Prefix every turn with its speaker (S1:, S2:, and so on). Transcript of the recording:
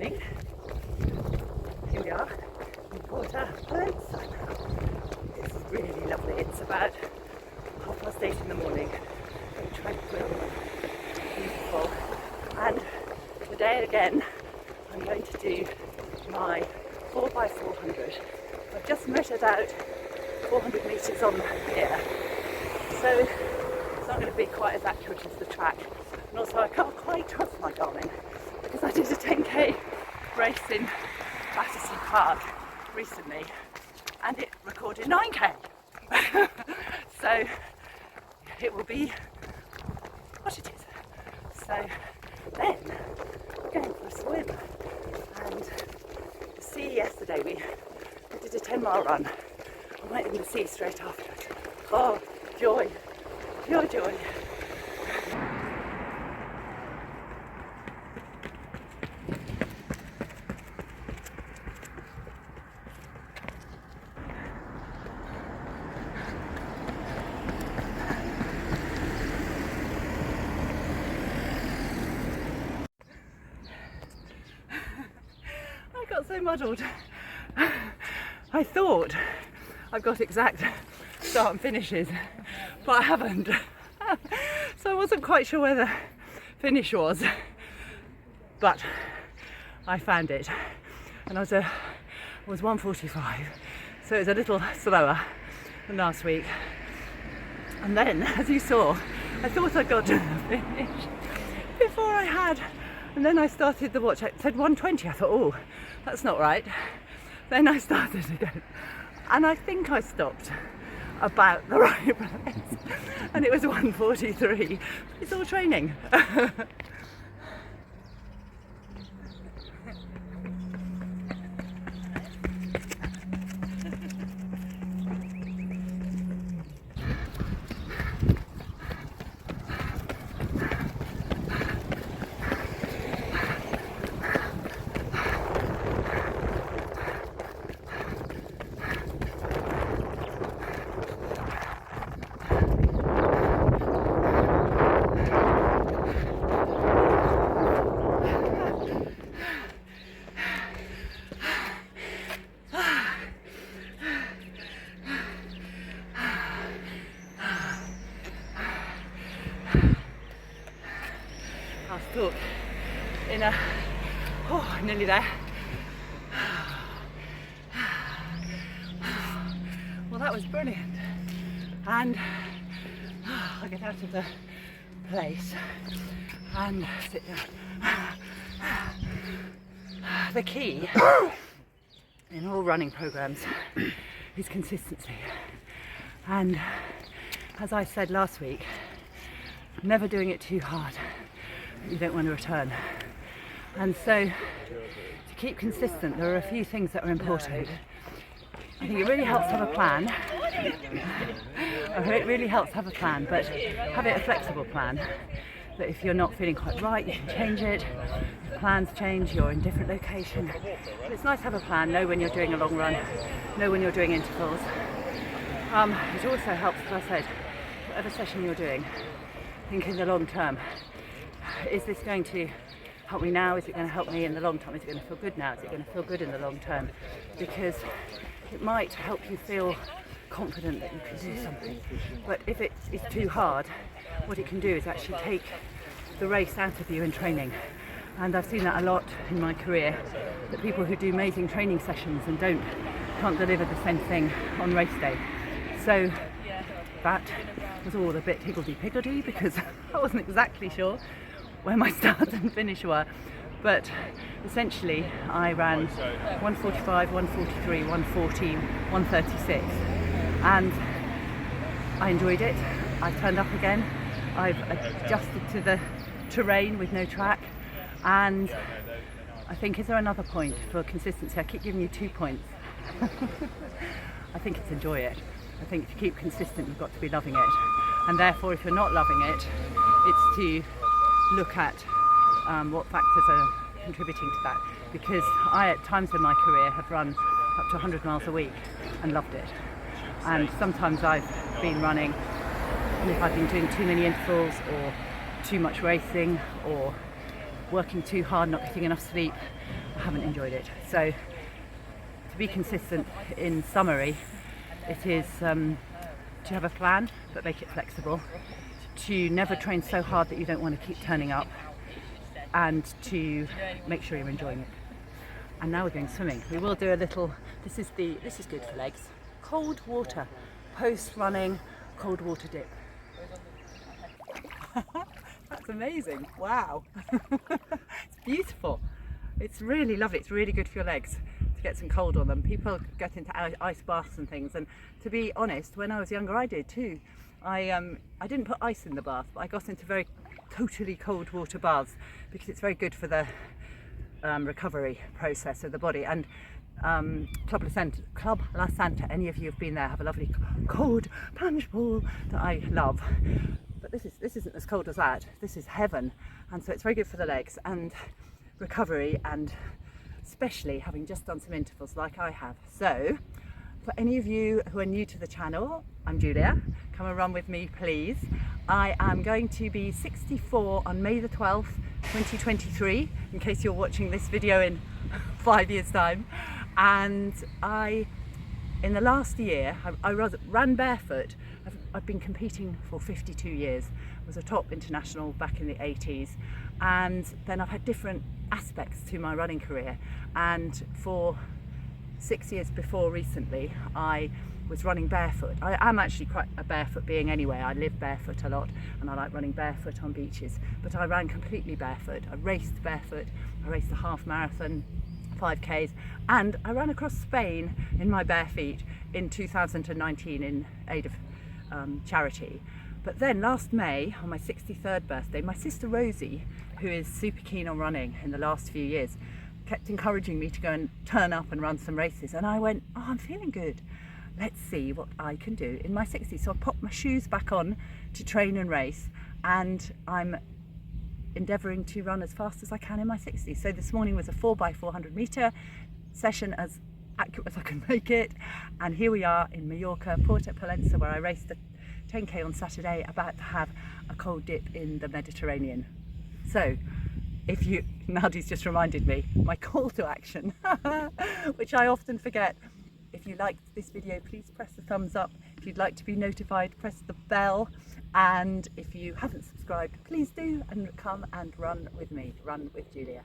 S1: morning. Here we are in Pollença. It's really lovely. It's about 8:30 in the morning. Very tranquil, beautiful. And today again, I'm going to do my 4x400. I've just measured out 400 metres on here, so it's not going to be quite as accurate as the track. And also I can't quite trust my Garmin because I did a 10k race in Battersea Park recently and it recorded 9k. So it will be what it is. So then we're going for a swim, and the sea yesterday we did a 10-mile run. I went in the sea straight afterwards. Oh, joy, pure joy. I got so muddled. I thought I've got exact start and finishes, but I haven't. So I wasn't quite sure where the finish was, but I found it, and I was 1:45, so it was a little slower than last week. And then, as you saw, I thought I got to the finish before I had, and then I started the watch. It said 1:20. I thought, oh, that's not right. Then I started again, and I think I stopped about the right place, and it was 1:43. It's all training. I'll talk in a, oh, nearly there. Well, that was brilliant. And I'll get out of the place and sit down. The key in all running programs is consistency. And as I said last week, never doing it too hard. You don't want to return. And so to keep consistent, there are a few things that are important. I think it really helps to have a plan. It really helps to have a plan, but have it a flexible plan. That if you're not feeling quite right, you can change it. If plans change, you're in different location. But it's nice to have a plan, know when you're doing a long run, know when you're doing intervals. It also helps, as I said, whatever session you're doing, think in the long term. Is this going to help me now? Is it going to help me in the long term? Is it going to feel good now? Is it going to feel good in the long term? Because it might help you feel confident that you can do something. But if it is too hard, what it can do is actually take the race out of you in training. And I've seen that a lot in my career, that people who do amazing training sessions and can't deliver the same thing on race day. So that was all a bit higgledy-piggledy because I wasn't exactly sure where my start and finish were, but essentially I ran 1:45, 1:43, 1:14, 1:36, and I enjoyed it. I turned up again, I've adjusted to the terrain with no track, and I think, is there another point for consistency? I keep giving you 2 points. I think it's enjoy it. I think to keep consistent you've got to be loving it, and therefore if you're not loving it, it's to look at what factors are contributing to that, because I at times in my career have run up to 100 miles a week and loved it, and sometimes I've been running and if I've been doing too many intervals or too much racing or working too hard, not getting enough sleep, I haven't enjoyed it. So to be consistent, in summary, it is to have a plan but make it flexible, to never train so hard that you don't want to keep turning up, and to make sure you're enjoying it. And now we're going swimming. We will do a little, this is good for legs, cold water, post-running cold water dip. That's amazing, wow. It's beautiful. It's really lovely, it's really good for your legs to get some cold on them. People get into ice baths and things, and to be honest, when I was younger I did too. I didn't put ice in the bath, but I got into very totally cold water baths because it's very good for the recovery process of the body. And Club La Santa, any of you have been there, have a lovely cold plunge pool that I love. But this isn't as cold as that. This is heaven, and so it's very good for the legs and recovery, and especially having just done some intervals like I have. So for any of you who are new to the channel, I'm Julia. Come and run with me, please. I am going to be 64 on May the 12th, 2023, in case you're watching this video in 5 years' time. And in the last year, I ran barefoot. I've been competing for 52 years. I was a top international back in the 80s. And then I've had different aspects to my running career. And for 6 years before recently, I was running barefoot. I am actually quite a barefoot being anyway. I live barefoot a lot and I like running barefoot on beaches, but I ran completely barefoot. I raced barefoot. I raced a half marathon, 5Ks, and I ran across Spain in my bare feet in 2019 in aid of charity. But then last May, on my 63rd birthday, my sister Rosie, who is super keen on running in the last few years, kept encouraging me to go and turn up and run some races, and I went, oh, I'm feeling good. Let's see what I can do in my 60s. So I popped my shoes back on to train and race, and I'm endeavouring to run as fast as I can in my 60s. So this morning was a 4x400 metre session, as accurate as I can make it, and here we are in Majorca, Pollença, where I raced the 10k on Saturday, about to have a cold dip in the Mediterranean. So if you, Nadi's just reminded me, my call to action, which I often forget. If you liked this video, please press the thumbs up. If you'd like to be notified, press the bell. And if you haven't subscribed, please do, and come and run with me, run with Julia.